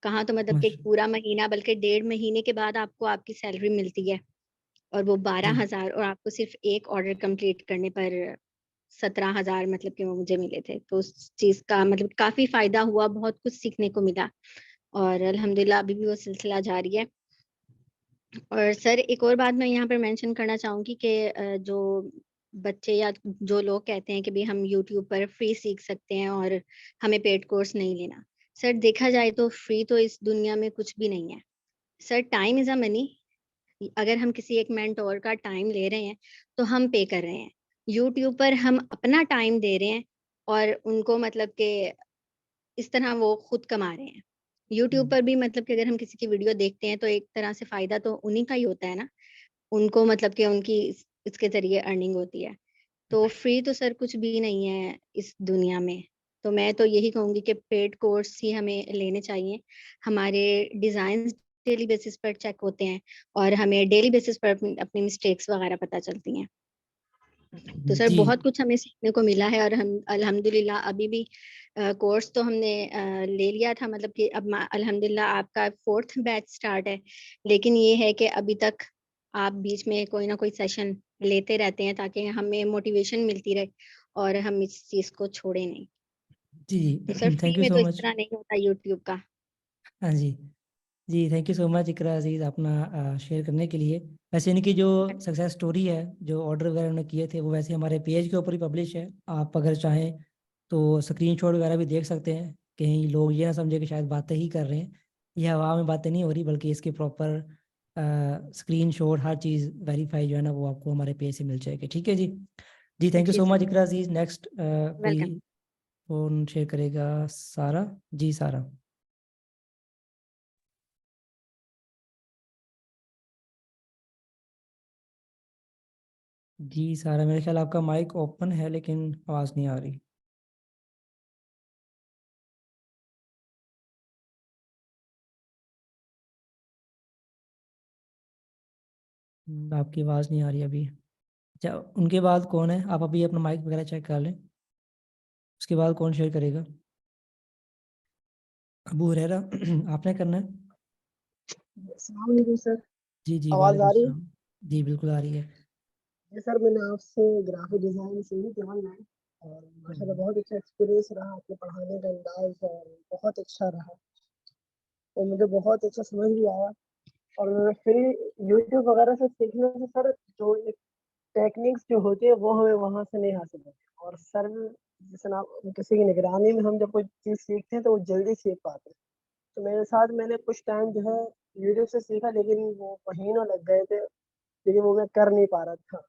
कहाँ तो मतलब कि एक माशाल्लाह। पूरा महीना, बल्कि 1.5 महीने के बाद आपको आपकी सैलरी मिलती है, और वो जी 12,000, और आपको सिर्फ एक ऑर्डर कंप्लीट करने पर 17,000 मतलब कि वो मुझे मिले थे। तो उस चीज़ का मतलब काफ़ी फ़ायदा हुआ, बहुत कुछ सीखने को मिला, और अल्हम्दुलिल्लाह अभी भी वो सिलसिला जारी है। और सर एक और बात मैं यहाँ पे मेंशन करना चाहूँगी कि जो बच्चे या जो लोग कहते हैं कि भई हम यूट्यूब पर फ्री सीख सकते हैं और हमें पेड कोर्स नहीं लेना। सर देखा जाए तो फ्री तो इस दुनिया में कुछ भी नहीं है। Sir time is a money. अगर हम किसी एक मेंटोर का टाइम ले रहे हैं, तो हम पे कर रहे हैं। यूट्यूब पर हम अपना टाइम दे रहे हैं, और उनको मतलब कि इस तरह वो खुद कमा रहे हैं। यूट्यूब पर भी मतलब कि अगर हम किसी की वीडियो देखते हैं, तो एक तरह से फ़ायदा तो उन्हीं का ही होता है ना। उनको मतलब कि उनकी इसके ज़रिए अर्निंग होती है। तो फ्री तो सर कुछ भी नहीं है इस दुनिया में। तो मैं तो यही कहूँगी कि पेड कोर्स ही हमें लेने चाहिए। हमारे डिज़ाइन्स डेली बेसिस पर चेक होते हैं, और हमें डेली बेसिस पर अपनी अपनी मिस्टेक्स वग़ैरह पता चलती हैं। तो सर जी बहुत कुछ हमें सीखने को मिला है, और हम अल्हम्दुलिल्लाह अभी भी कोर्स तो हमने ले लिया था, मतलब कि अब अल्हम्दुलिल्लाह आपका 4th बैच स्टार्ट है। लेकिन ये है कि अभी तक आप बीच में कोई ना कोई सेशन लेते रहते हैं, ताकि हमें मोटिवेशन मिलती रहे और हम इस चीज़ को छोड़ें नहीं। जी तो सर फ्री थैंक यू में सो तो इस मच। तरह नहीं होता यूट्यूब का। हाँ जी। जी thank you so much Iqra अजीज़ अपना शेयर करने के लिए। वैसे इनकी जो सक्सेस स्टोरी है, जो ऑर्डर वगैरह उन्होंने किए थे, वो वैसे हमारे पेज के ऊपर ही पब्लिश है। आप अगर चाहें तो स्क्रीनशॉट वगैरह भी देख सकते हैं। कहीं लोग ये ना समझे कि शायद बातें ही कर रहे हैं, ये हवा में बातें नहीं हो रही, बल्कि इसके प्रॉपर स्क्रीनशॉट हर चीज़ वेरीफाई जो है ना वो आपको हमारे पेज से मिल जाएगी, ठीक है जी। जी थैंक यू जी so sir, much Iqra Aziz. Next welcome. कोई फोन शेयर करेगा? सारा जी, सारा। जी सारा, मेरे ख्याल आपका माइक ओपन है लेकिन आवाज़ नहीं आ रही। आपकी आवाज़ नहीं आ रही अभी। अच्छा, उनके बाद कौन है? आप अभी अपना माइक वगैरह चेक कर लें, उसके बाद कौन शेयर करेगा? अबू हुरैरा आपने करना है? अस्सलाम वालेकुम सर। जी जी आवाज़ वालेकुम आ रही है? सलाम। जी बिल्कुल आ रही है। जी सर, मैंने आपसे ग्राफिक डिज़ाइन सीखी थी ऑनलाइन। और माशाल्लाह बहुत अच्छा एक्सपीरियंस रहा, आपके पढ़ाने का अंदाज बहुत अच्छा रहा और मुझे बहुत अच्छा समझ भी आया। और फिर यूट्यूब वगैरह से सीखने से सर जो एक टेक्निक्स जो होती है वो हमें वहाँ से नहीं हासिल होती और सर जैसे ना किसी की निगरानी में हम जब कोई चीज़ सीखते हैं तो वो जल्दी सीख पाते हैं। तो मेरे साथ मैंने कुछ टाइम जो है यूट्यूब से सीखा, लेकिन वो महीनों लग गए थे, लेकिन वो मैं कर नहीं पा रहा था।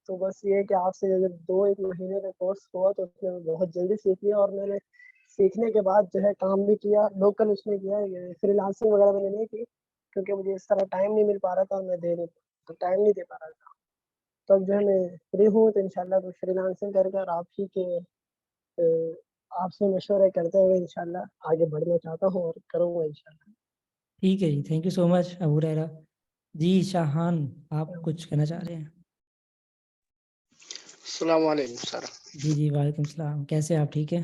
तो बस ये है कि आपसे जब 2-1 महीने का कोर्स हुआ तो उसमें मैं बहुत जल्दी सीख लिया और मैंने सीखने के बाद जो है काम भी किया, लोकल उसमें किया, ये फ्रीलांसिंग वगैरह मैंने नहीं की, क्योंकि मुझे इस तरह टाइम नहीं मिल पा रहा था और मैं टाइम नहीं दे पा रहा था। तो अब जो है मैं फ्री हूँ तो इंशाल्लाह मैं फ्रीलांसिंग कर कर आप ही के आपसे मशवरे करते हुए इंशाल्लाह आगे बढ़ना चाहता हूँ और करूँगा इंशाल्लाह। ठीक है जी, thank you so much Abu Rahra ji. Shahan, आप कुछ कहना चाह रहे हैं? अस्सलाम वालेकुम सर। जी जी, वालेकुम सलाम। कैसे हैं आप, ठीक है?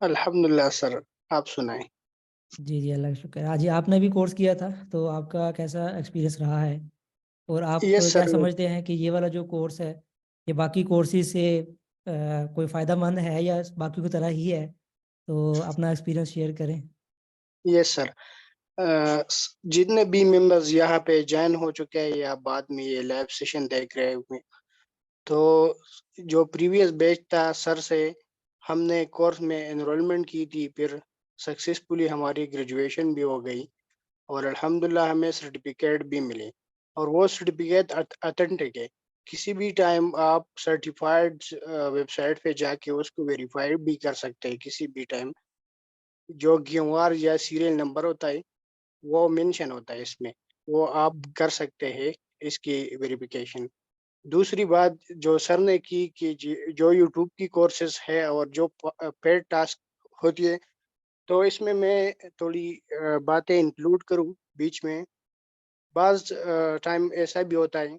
अल्हम्दुलिल्लाह सर, आप सुनाएं। जी जी, अल्लाह का शुक्र है। जी, आपने भी कोर्स किया था तो आपका कैसा एक्सपीरियंस रहा है, और आप यस क्या सर, समझते हैं कि ये वाला जो कोर्स है ये बाकी कोर्सेज से कोई फ़ायदेमंद है या बाकी की तरह ही है? तो अपना एक्सपीरियंस शेयर करें। Yes sir. जितने भी मेंबर्स यहाँ पे ज्वाइन हो चुके हैं या बाद में ये लैब सेशन देख रहे हुए, तो जो प्रीवियस बैच था सर से हमने कोर्स में एनरोलमेंट की थी, फिर सक्सेसफुली हमारी ग्रेजुएशन भी हो गई और अल्हम्दुलिल्लाह हमें सर्टिफिकेट भी मिले और वो सर्टिफिकेट ऑथेंटिक है। किसी भी टाइम आप सर्टिफाइड वेबसाइट पे जाके उसको वेरीफाई भी कर सकते हैं किसी भी टाइम। जो क्यूआर या सीरियल नंबर होता है वो मेंशन होता है इसमें, वो आप कर सकते हैं इसकी वेरिफिकेशन। दूसरी बात जो सर ने की कि जो यूट्यूब की कोर्सेज है और जो पेड टास्क होती है, तो इसमें मैं थोड़ी बातें इंक्लूड करूँ बीच में। बाज़ टाइम ऐसा भी होता है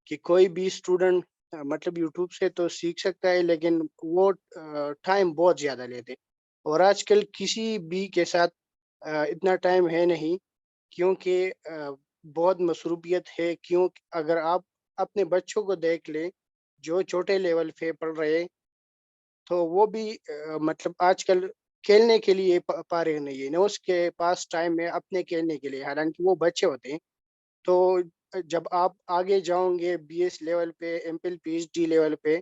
कि कोई भी स्टूडेंट मतलब यूट्यूब से तो सीख सकता है, लेकिन वो टाइम बहुत ज़्यादा लेते और आजकल किसी भी के साथ इतना टाइम है नहीं, क्योंकि बहुत मसरूफियत है। क्यों, अगर आप अपने बच्चों को देख लें जो छोटे लेवल पे पढ़ रहे हैं, तो वो भी मतलब आजकल खेलने के लिए पा रहे नहीं है ना, उसके पास टाइम है अपने खेलने के लिए, हालांकि वो बच्चे होते हैं। तो जब आप आगे जाओगे बीएस लेवल पे, एमफिल पीएचडी लेवल पे,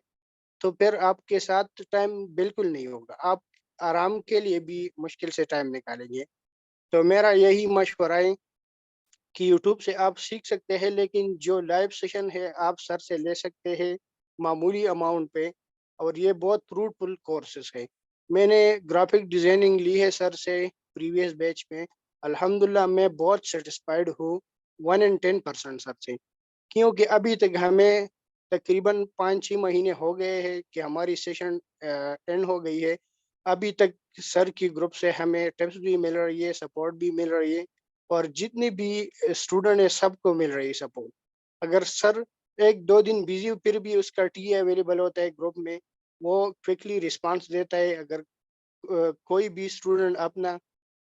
तो फिर आपके साथ टाइम बिल्कुल नहीं होगा। आप आराम के लिए भी मुश्किल से टाइम निकालेंगे। तो मेरा यही मशवरा है कि यूट्यूब से आप सीख सकते हैं, लेकिन जो लाइव सेशन है आप सर से ले सकते हैं मामूली अमाउंट पे, और ये बहुत फ्रूटफुल कोर्सेज है। मैंने ग्राफिक डिजाइनिंग ली है सर से प्रीवियस बैच में। अल्हम्दुलिल्लाह मैं बहुत सेटिस्फाइड हूँ 110% सर से, क्योंकि अभी तक हमें तकरीबन 5-6 महीने हो गए हैं कि हमारी सेशन एंड हो गई है। अभी तक सर की ग्रुप से हमें टिप्स भी मिल रही है, सपोर्ट भी मिल रही है और जितने भी स्टूडेंट है सबको मिल रही है सपोर्ट। अगर सर 1-2 दिन बिजी फिर भी उसका टी अवेलेबल होता है ग्रुप में, वो क्विकली रिस्पांस देता है। अगर कोई भी स्टूडेंट अपना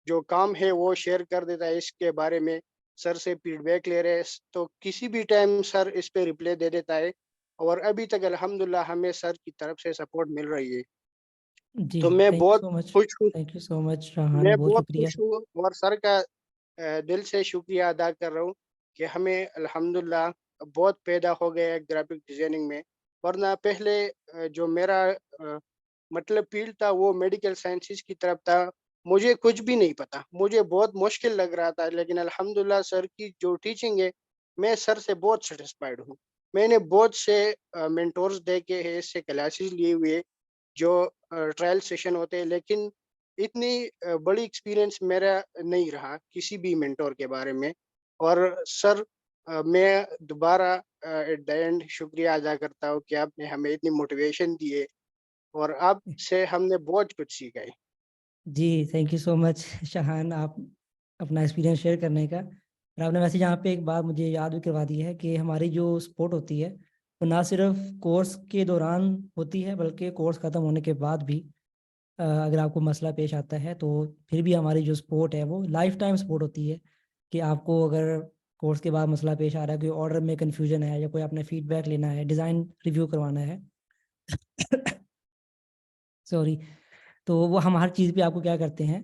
जो काम है वो शेयर कर देता है इसके बारे में, सर से फीडबैक ले रहे हैं, तो किसी भी टाइम सर इस पे रिप्लाई दे देता है और अभी तक अल्हम्दुलिल्लाह हमें सर की तरफ से सपोर्ट मिल रही है। जी, तो मैं थैंक यू बहुत सो मच। खुश हूँ, थैंक यू सो मच शाहान, मैं बहुत बहुत शुक्रिया। खुश हूँ और सर का दिल से शुक्रिया अदा कर रहा हूँ कि हमें अल्हम्दुलिल्लाह बहुत पैदा हो गया है ग्राफिक डिजाइनिंग में। वरना पहले जो मेरा मतलब फील्ड था वो मेडिकल साइंसेज की तरफ था। मुझे कुछ भी नहीं पता, मुझे बहुत मुश्किल लग रहा था, लेकिन अल्हम्दुलिल्लाह सर की जो टीचिंग है, मैं सर से बहुत सेटिस्फाइड हूँ। मैंने बहुत से मेंटोर्स देखे हैं, इससे क्लासेस लिए हुए जो ट्रायल सेशन होते हैं, लेकिन इतनी बड़ी एक्सपीरियंस मेरा नहीं रहा किसी भी मेंटोर के बारे में। और सर मैं दोबारा एट द एंड शुक्रिया अदा करता हूँ कि आपने हमें इतनी मोटिवेशन दी है और आपसे हमने बहुत कुछ सीखा है। जी, थैंक यू सो मच शाहान, आप अपना एक्सपीरियंस शेयर करने का। और आपने वैसे यहाँ पे एक बात मुझे याद भी करवा दी है कि हमारी जो सपोर्ट होती है वो ना सिर्फ कोर्स के दौरान होती है बल्कि कोर्स ख़त्म होने के बाद भी। अगर आपको मसला पेश आता है तो फिर भी हमारी जो सपोर्ट है वो लाइफ टाइम सपोर्ट होती है। कि आपको अगर कोर्स के बाद मसला पेश आ रहा है, कोई ऑर्डर में कन्फ्यूजन है या कोई आपने फीडबैक लेना है, डिज़ाइन रिव्यू करवाना है, सॉरी। तो वो हम हर चीज़ पे आपको क्या करते हैं,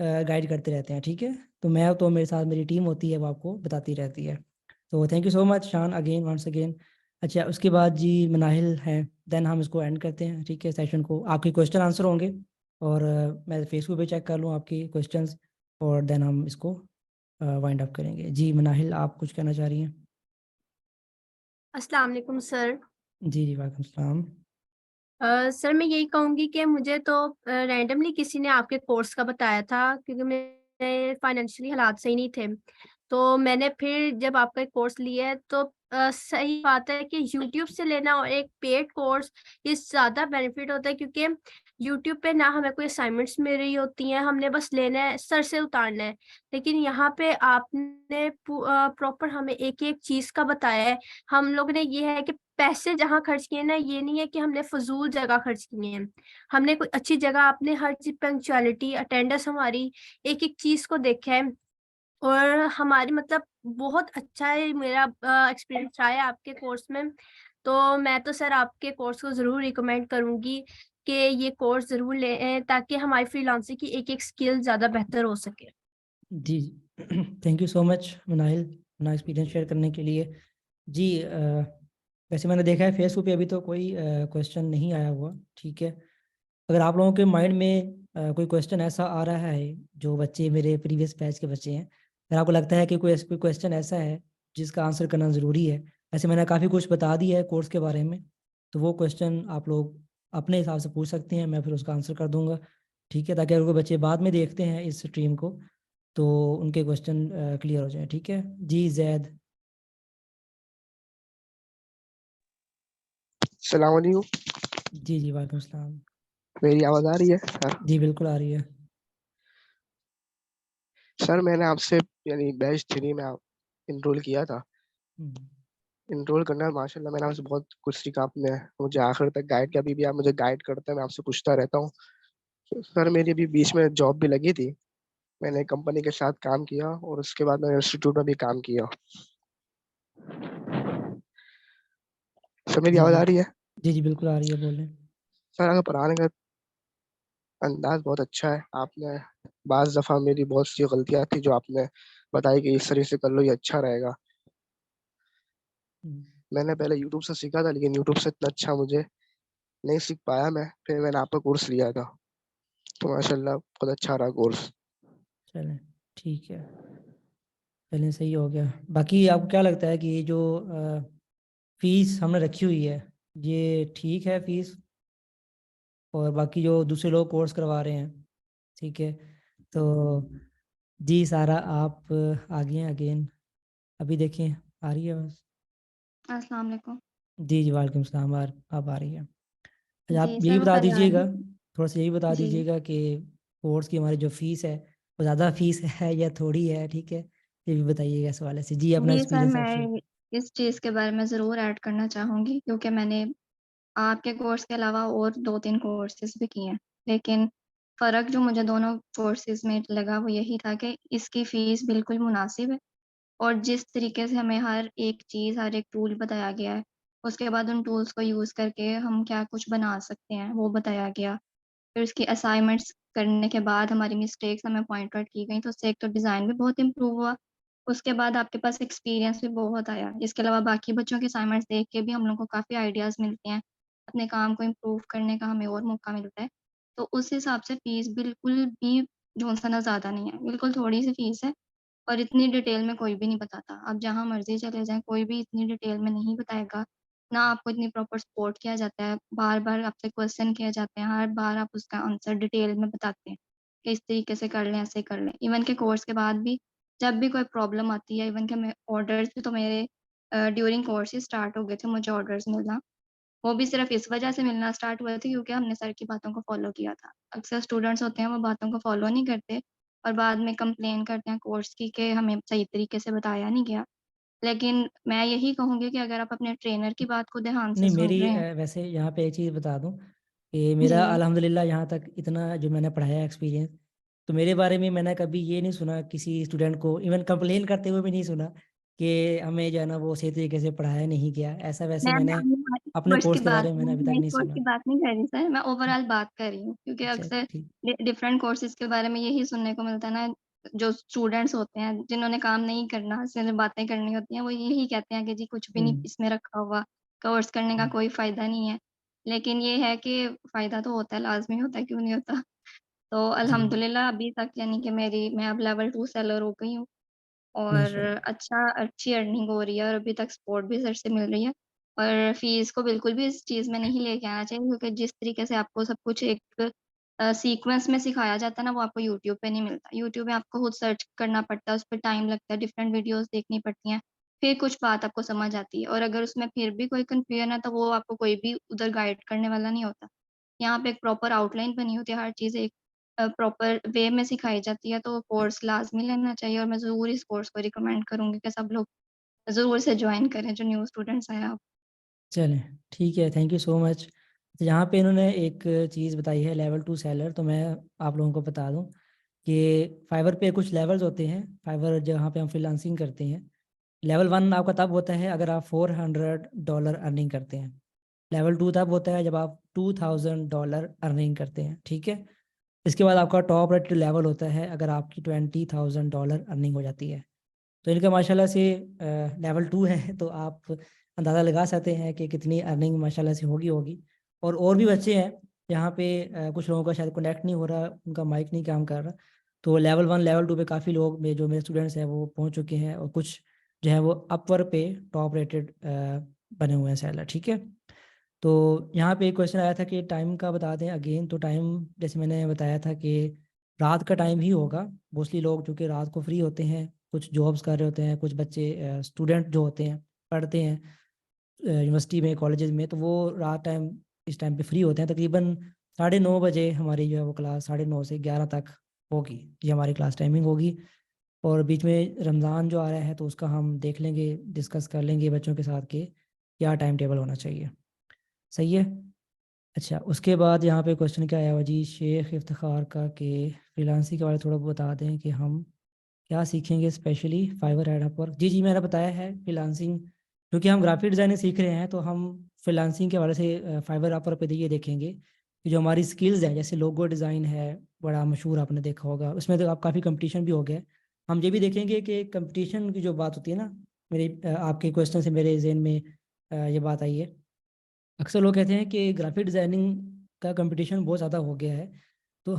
गाइड करते रहते हैं, ठीक है। तो मैं तो मेरे साथ मेरी टीम होती है, वो आपको बताती रहती है। तो थैंक यू सो मच शान, अगेन वंस अगेन। अच्छा, उसके बाद जी मनाहिल है, देन हम इसको एंड करते हैं, ठीक है, सेशन को। आपके क्वेश्चन आंसर होंगे और मैं फेसबुक पे चेक कर लूँ आपकी क्वेश्चंस, और देन हम इसको वाइंड अप करेंगे। जी मनाहिल, आप कुछ कहना चाह रही हैं? अस्सलाम वालेकुम सर। जी जी, वालेकुम सलाम। सर मैं यही कहूँगी कि मुझे तो रैंडमली किसी ने आपके कोर्स का बताया था, क्योंकि मेरे फाइनेंशियली हालात सही नहीं थे। तो मैंने फिर जब आपका एक कोर्स लिया है तो सही बात है कि यूट्यूब से लेना और एक पेड कोर्स, ये ज़्यादा बेनिफिट होता है, क्योंकि यूट्यूब पे ना हमें कोई असाइनमेंट्स मिल रही होती हैं, हमने बस लेना है, सर से उतारना है। लेकिन यहाँ पे आपने प्रॉपर हमें एक-एक चीज़ का बताया है। हम लोग ने ये है कि पैसे जहाँ खर्च किए ना, ये नहीं है कि हमने फ़िज़ूल जगह खर्च किए हैं। हमने कोई अच्छी जगह, आपने हर चीज़ पंक्चुअलिटी, अटेंडेंस हमारी एक-एक चीज़ को देखा है, और हमारी मतलब बहुत अच्छा है मेरा एक्सपीरियंस रहा है आपके कोर्स में। तो मैं तो सर आपके कोर्स को ज़रूर रिकमेंड करूँगी कि ये कोर्स ज़रूर लें, ताकि हमारी फ्रीलांसिंग की एक-एक स्किल ज़्यादा बेहतर हो सके। जी, thank you so much Manahil, अपना एक्सपीरियंस शेयर करने के लिए। जी वैसे मैंने देखा है फेसबुक पे अभी तो कोई क्वेश्चन नहीं आया हुआ, ठीक है। अगर आप लोगों के माइंड में कोई क्वेश्चन ऐसा आ रहा है, जो बच्चे मेरे प्रीवियस बैच के बच्चे हैं, अगर आपको लगता है कि कोई क्वेश्चन ऐसा है जिसका आंसर करना ज़रूरी है, ऐसे मैंने काफ़ी कुछ बता दिया है कोर्स के बारे में, तो वो क्वेश्चन आप लोग अपने हिसाब से पूछ सकते हैं, मैं फिर उसका आंसर कर दूंगा, ठीक है, ताकि अगर कोई बच्चे बाद में देखते हैं इस स्ट्रीम को तो उनके क्वेश्चन क्लियर हो जाए, ठीक है। जी जैद। अस्सलाम वालेकुम। जी जी, वालेकुम सलाम। मेरी आवाज़ आ रही है सर? जी बिल्कुल आ रही है। सर मैंने आपसे यानी बैच 3 में इनरोल किया था। हम्म, इनरोल करना माशाल्लाह मैंने आपसे बहुत कुछ सीखा, आपने मुझे आखिर तक गाइड किया, अभी भी आप मुझे गाइड करते हैं, मैं आपसे पूछता रहता हूँ। तो सर मेरी अभी बीच में जॉब भी लगी थी, मैंने कंपनी के साथ काम किया और उसके बाद मैंने इंस्टीट्यूट में भी काम किया। सर मेरी जी आवाज़ जी आ रही है? जी जी, बिल्कुल आ रही है, बोलें। सर आपका पढ़ाने का अंदाज बहुत अच्छा है। आपने बाज़ दफ़ा मेरी बहुत सी गलतियाँ थी जो आपने बताई कि इस तरह से कर लो, ये अच्छा रहेगा। हम्म, मैंने पहले यूट्यूब से सीखा था, लेकिन यूट्यूब से इतना अच्छा मुझे नहीं सीख पाया मैं, फिर मैंने आपका कोर्स लिया था, तो माशाल्लाह बहुत अच्छा रहा कोर्स। चलें, ठीक है, चलें, सही हो गया। बाकी आपको क्या लगता है कि ये जो फीस हमने रखी हुई है, ये ठीक है फीस? और बाकी जो दूसरे लोग कोर्स करवा रहे हैं, ठीक है, तो जी सारा आप आगे हैं अगेन, अभी देखें आ रही है बस। अस्सलाम वालेकुम। जी जी, वालेकुम सलाम, अब आ रही है। अच्छा, आप जी यही सर, मैं बता फरहान दीजिएगा, हूँ। थोड़ा सा यही बता जी दीजिएगा कि कोर्स की हमारी जो फीस है वो ज़्यादा फीस है या थोड़ी है, ठीक है, ये भी बताइएगा इस वाले से। जी, अपना जी सर, एक्सपीरियंस आप शेयर। मैं इस चीज़ के बारे में ज़रूर ऐड करना चाहूँगी, क्योंकि मैंने आपके कोर्स के अलावा और 2-3 कोर्सेज़ भी किए हैं। लेकिन फ़र्क जो मुझे दोनों कोर्सेज़ में लगा वो यही था कि इसकी फ़ीस बिल्कुल मुनासिब है, और जिस तरीके से हमें हर एक चीज़, हर एक टूल बताया गया है, उसके बाद उन टूल्स को यूज़ करके हम क्या कुछ बना सकते हैं, वो बताया गया। फिर उसकी असाइनमेंट्स करने के बाद हमारी मिस्टेक्स हमें पॉइंट आउट की गई, तो उससे एक तो डिज़ाइन भी बहुत इम्प्रूव हुआ। उसके बाद आपके पास एक्सपीरियंस भी बहुत आया। इसके अलावा बाकी बच्चों के असाइनमेंट्स देख के भी हम लोग को काफ़ी आइडियाज़ मिलते हैं। अपने काम को इम्प्रूव करने का हमें और मौका मिलता है। तो उस हिसाब से फ़ीस बिल्कुल भी जो-सा ना ज़्यादा नहीं है, बिल्कुल थोड़ी-सी फ़ीस है, और इतनी डिटेल में कोई भी नहीं बताता। आप जहाँ मर्ज़ी चले जाएँ, कोई भी इतनी डिटेल में नहीं बताएगा। ना आपको इतनी प्रॉपर सपोर्ट किया जाता है, बार-बार आपसे क्वेश्चन किए जाते हैं, हर बार आप उसका आंसर डिटेल में बताते हैं, कि इस तरीके से कर लें, ऐसे कर लें। इवन के कोर्स के बाद भी जब भी कोई प्रॉब्लम आती है, इवन कि मैं ऑर्डर्स भी तो मेरे ड्यूरिंग कोर्स ही स्टार्ट हो गए थे मुझे ऑर्डर्स मिलना। वो भी सिर्फ़ इस वजह से मिलना स्टार्ट हुए थे क्योंकि हमने सर की बातों को फ़ॉलो किया था। अक्सर स्टूडेंट्स होते हैं वो बातों को फ़ॉलो नहीं करते और बाद में कंप्लेन करते हैं कोर्स की कि हमें सही तरीके से बताया नहीं गया। लेकिन मैं यही कहूँगी कि अगर आप अपने ट्रेनर की बात को ध्यान से नहीं, सुन मेरी रहे हैं। वैसे यहाँ पे एक चीज़ बता दूँ कि मेरा जी, अल्हम्दुलिल्लाह यहाँ तक इतना जो मैंने पढ़ाया एक्सपीरियंस, तो मेरे बारे में मैंने कभी ये नहीं सुना किसी स्टूडेंट को इवन कंप्लेन करते हुए भी नहीं सुना कि हमें जो है ना वो सही तरीके से पढ़ाया नहीं गया। ऐसा वैसे मैं मैंने अपने कोर्स की कोर्स के बात बारे में मैंने अभी तक मैं नहीं कोर्स सुना। की बात नहीं कर रही सर, मैं ओवरऑल बात कर रही हूँ क्योंकि अच्छा अक्सर ठीक। डिफरेंट कोर्सेज के बारे में यही सुनने को मिलता है ना, जो स्टूडेंट्स होते हैं जिन्होंने काम नहीं करना, सिर्फ बातें करनी होती हैं, वो यही कहते हैं कि जी कुछ भी नहीं इसमें रखा हुआ, कोर्स करने का कोई फ़ायदा नहीं है। लेकिन ये है कि फ़ायदा तो होता है, लाज़मी होता है, क्यों नहीं होता? तो जी अल्हम्दुलिल्लाह अभी तक यानी कि मैं अब लेवल 2 सेलर हो गई हूँ और अच्छी अर्निंग हो रही है और अभी तक सपोर्ट भी सर से मिल रही है। और फ़ीस को बिल्कुल भी इस चीज़ में नहीं लेके आना चाहिए क्योंकि जिस तरीके से आपको सब कुछ एक सीक्वेंस में सिखाया जाता है ना, वो आपको यूट्यूब पे नहीं मिलता। यूट्यूब में आपको खुद सर्च करना पड़ता है, उस पे टाइम लगता है, डिफरेंट वीडियोज़ देखनी पड़ती हैं, फिर कुछ बात आपको समझ आती है और अगर उसमें फिर भी कोई कन्फ्यूजन है, तो वो आपको कोई भी उधर गाइड करने वाला नहीं होता। यहाँ पे एक प्रॉपर आउटलाइन बनी होती है, हर चीज़ एक प्रॉपर वे में सिखाई जाती है, तो कोर्स लाज़मी लेना चाहिए और मैं ज़रूर इस कोर्स को रिकमेंड करूँगी कि सब लोग ज़रूर से जॉइन करें, जो न्यू स्टूडेंट्स हैं आप। चलें ठीक है, थैंक यू सो मच। तो यहाँ पे इन्होंने एक चीज़ बताई है लेवल 2 सेलर, तो मैं आप लोगों को बता दूँ कि फाइवर पे कुछ लेवल्स होते हैं। फाइवर जहाँ पे हम फ्रीलांसिंग करते हैं, लेवल 1 आपका तब होता है अगर आप $400 अर्निंग करते हैं। लेवल 2 तब होता है जब आप $2000 अर्निंग करते हैं, ठीक है। इसके बाद आपका टॉप रेटेड लेवल होता है अगर आपकी $20000 अर्निंग हो जाती है। तो इनका माशाल्लाह से लेवल 2 है, तो आप अंदाज़ा लगा सकते हैं कि कितनी अर्निंग माशाल्लाह से होगी। और भी बच्चे हैं यहाँ पे, कुछ लोगों का शायद कनेक्ट नहीं हो रहा, उनका माइक नहीं काम कर रहा। तो लेवल 1 लेवल 2 पे काफ़ी लोग जो मेरे स्टूडेंट्स हैं वो पहुँच चुके हैं और कुछ जो है वो अपवर पे टॉप रेटेड बने हुए हैं सेलर, ठीक है। तो यहाँ पे एक क्वेश्चन आया था कि टाइम का बता दें अगेन। तो टाइम जैसे मैंने बताया था कि रात का टाइम ही होगा। मोस्टली लोग जो कि रात को फ्री होते हैं, कुछ जॉब्स कर रहे होते हैं, कुछ बच्चे स्टूडेंट जो होते हैं पढ़ते हैं यूनिवर्सिटी में, कॉलेजेस में, तो वो रात टाइम इस टाइम पे फ्री होते हैं। तकरीबन 9:30 बजे हमारी जो है वो क्लास 9:30 से 11 तक होगी, ये हमारी क्लास टाइमिंग होगी। और बीच में रमज़ान जो आ रहा है तो उसका हम देख लेंगे, डिस्कस कर लेंगे बच्चों के साथ कि क्या टाइम टेबल होना चाहिए। सही है। अच्छा, उसके बाद यहाँ पे क्वेश्चन क्या आया हुआ जी शेख इफ्तिखार का कि फ्रीलांसिंग के बारे में थोड़ा बता दें कि हम क्या सीखेंगे स्पेशली फाइवर एड पर। जी मैंने बताया है फ्रीलांसिंग, क्योंकि हम ग्राफिक डिज़ाइनिंग सीख रहे हैं तो हम फ्रीलांसिंग के वाले से फाइवर ऐपर पे ये देखेंगे कि जो हमारी स्किल्स हैं, जैसे लोगो डिज़ाइन है, बड़ा मशहूर आपने देखा होगा, उसमें तो आप काफ़ी कंपटीशन भी हो गया। हम ये भी देखेंगे कि कंपटीशन की जो बात होती है ना, आपके क्वेश्चन से मेरे जहन में ये बात आई है। अक्सर लोग कहते हैं कि ग्राफिक डिज़ाइनिंग का कंपटीशन बहुत ज़्यादा हो गया है, तो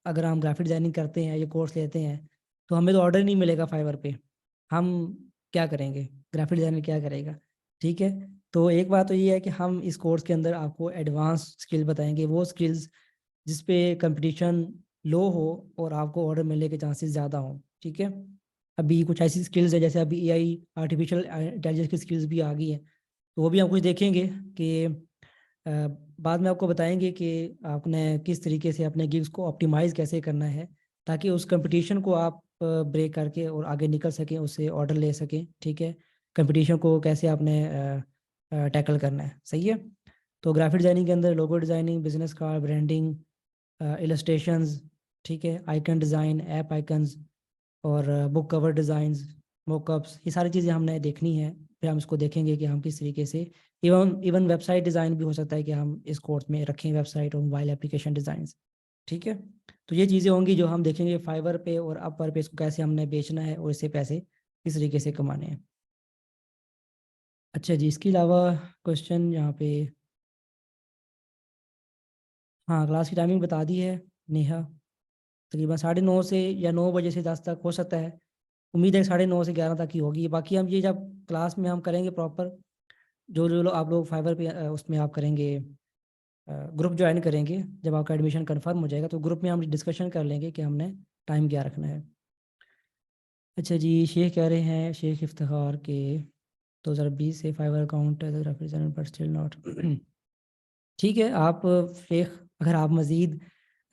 अगर हम ग्राफिक डिज़ाइनिंग करते हैं, ये कोर्स लेते हैं, तो हमें तो ऑर्डर नहीं मिलेगा फाइवर पे, हम क्या करेंगे, ग्राफिक डिज़ाइनर क्या करेगा, ठीक है। तो एक बात तो ये है कि हम इस कोर्स के अंदर आपको एडवांस स्किल बताएंगे, वो स्किल्स जिस पे कंपटीशन लो हो और आपको ऑर्डर मिलने के चांसेस ज़्यादा हों, ठीक है। अभी कुछ ऐसी स्किल्स है, जैसे अभी AI आर्टिफिशियल इंटेलिजेंस की स्किल्स भी आ गई हैं, तो वो भी हम कुछ देखेंगे कि बाद में आपको बताएंगे कि आपने किस तरीके से अपने गिग्स को ऑप्टिमाइज़ कैसे करना है, ताकि उस कंपटीशन को आप ब्रेक करके और आगे निकल सकें, उससे ऑर्डर ले सकें, ठीक है। कंपटीशन को कैसे आपने टैकल करना है, सही है। तो ग्राफिक डिज़ाइनिंग के अंदर logo designing, business card, branding, illustrations, ठीक है, आइकन डिज़ाइन, ऐप आइकन्स और बुक कवर डिज़ाइंस, मोकअप्स, ये सारी चीज़ें हमने देखनी है। फिर हम इसको देखेंगे कि हम किस तरीके से, इवन वेबसाइट डिज़ाइन भी हो सकता है कि हम इस कोर्स में रखें, वेबसाइट और मोबाइल एप्लीकेशन डिज़ाइंस, ठीक है। तो ये चीज़ें होंगी जो हम देखेंगे फाइवर पे और अपवर पे, इसको कैसे हमने बेचना है और इससे पैसे किस तरीके से कमाने हैं। अच्छा जी, इसके अलावा क्वेश्चन यहाँ पे, हाँ क्लास की टाइमिंग बता दी है नेहा, तकरीबन 9:30 से या 9 बजे से 10 तक हो सकता है। उम्मीद है 9:30 से 11 तक ही होगी। बाकी हम ये जब क्लास में हम करेंगे प्रॉपर, जो जो लोग आप लोग फाइवर पे उसमें आप करेंगे, ग्रुप ज्वाइन करेंगे, जब आपका एडमिशन कंफर्म हो जाएगा तो ग्रुप में हम डिस्कशन कर लेंगे कि हमने टाइम क्या रखना है। अच्छा जी, शेख कह रहे हैं, शेख इफ्तिखार के 2020 से Fiverr account represent but still not. ठीक है, आप शेख अगर आप मज़ीद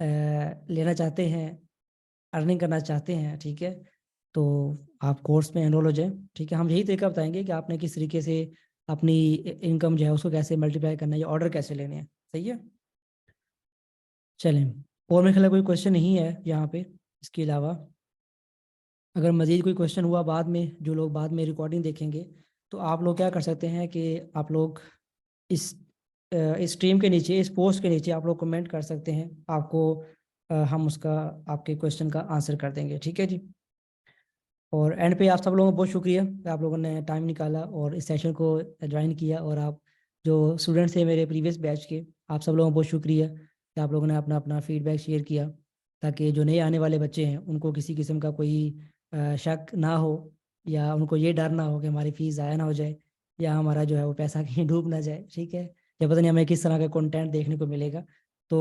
लेना चाहते हैं, अर्निंग करना चाहते हैं, ठीक है, तो आप कोर्स में एनरोल हो जाएं, ठीक है। हम यही तरीका बताएंगे कि आपने किस तरीके से अपनी इनकम जो है उसको कैसे मल्टीप्लाई करना है, या ऑर्डर कैसे लेने हैं, सही है। चलें, और मेरे ख्याल कोई क्वेश्चन नहीं है यहाँ पे इसके अलावा। अगर मज़ीद कोई क्वेश्चन हुआ बाद में, जो लोग बाद में रिकॉर्डिंग देखेंगे, तो आप लोग क्या कर सकते हैं कि आप लोग इस स्ट्रीम के नीचे, इस पोस्ट के नीचे आप लोग कमेंट कर सकते हैं। आपको हम उसका, आपके क्वेश्चन का आंसर कर देंगे। ठीक है जी। और एंड पे आप सब लोगों का बहुत शुक्रिया कि आप लोगों ने टाइम निकाला और इस सेशन को ज्वाइन किया। और आप जो स्टूडेंट्स थे मेरे प्रीवियस बैच के, आप सब लोगों का बहुत शुक्रिया कि आप लोगों ने अपना अपना फीडबैक शेयर किया, ताकि जो नए आने वाले बच्चे हैं उनको किसी किस्म का कोई शक ना हो, या उनको ये डर ना हो कि हमारी फ़ीस ज़ाया ना हो जाए, या हमारा जो है वो पैसा कहीं डूब ना जाए। ठीक है, या पता नहीं हमें किस तरह का कंटेंट देखने को मिलेगा। तो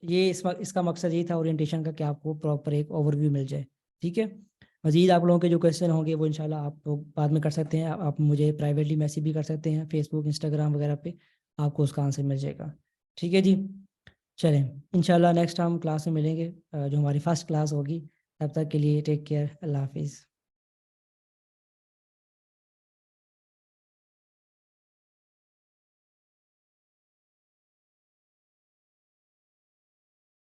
ये इसका मकसद ये था ओरिएंटेशन का, कि आपको प्रॉपर एक ओवरव्यू मिल जाए। ठीक है, मज़ीद आप लोगों के जो क्वेश्चन होंगे वो इंशाल्लाह आप लोग बाद में कर सकते हैं। आप मुझे प्राइवेटली मैसेज भी कर सकते हैं, फेसबुक, इंस्टाग्राम वगैरह पे आपको उसका आंसर मिल जाएगा। ठीक है जी, चलें इंशाल्लाह नेक्स्ट हम क्लास में मिलेंगे, जो हमारी फर्स्ट क्लास होगी। तब तक के लिए टेक केयर, अल्लाह हाफिज़।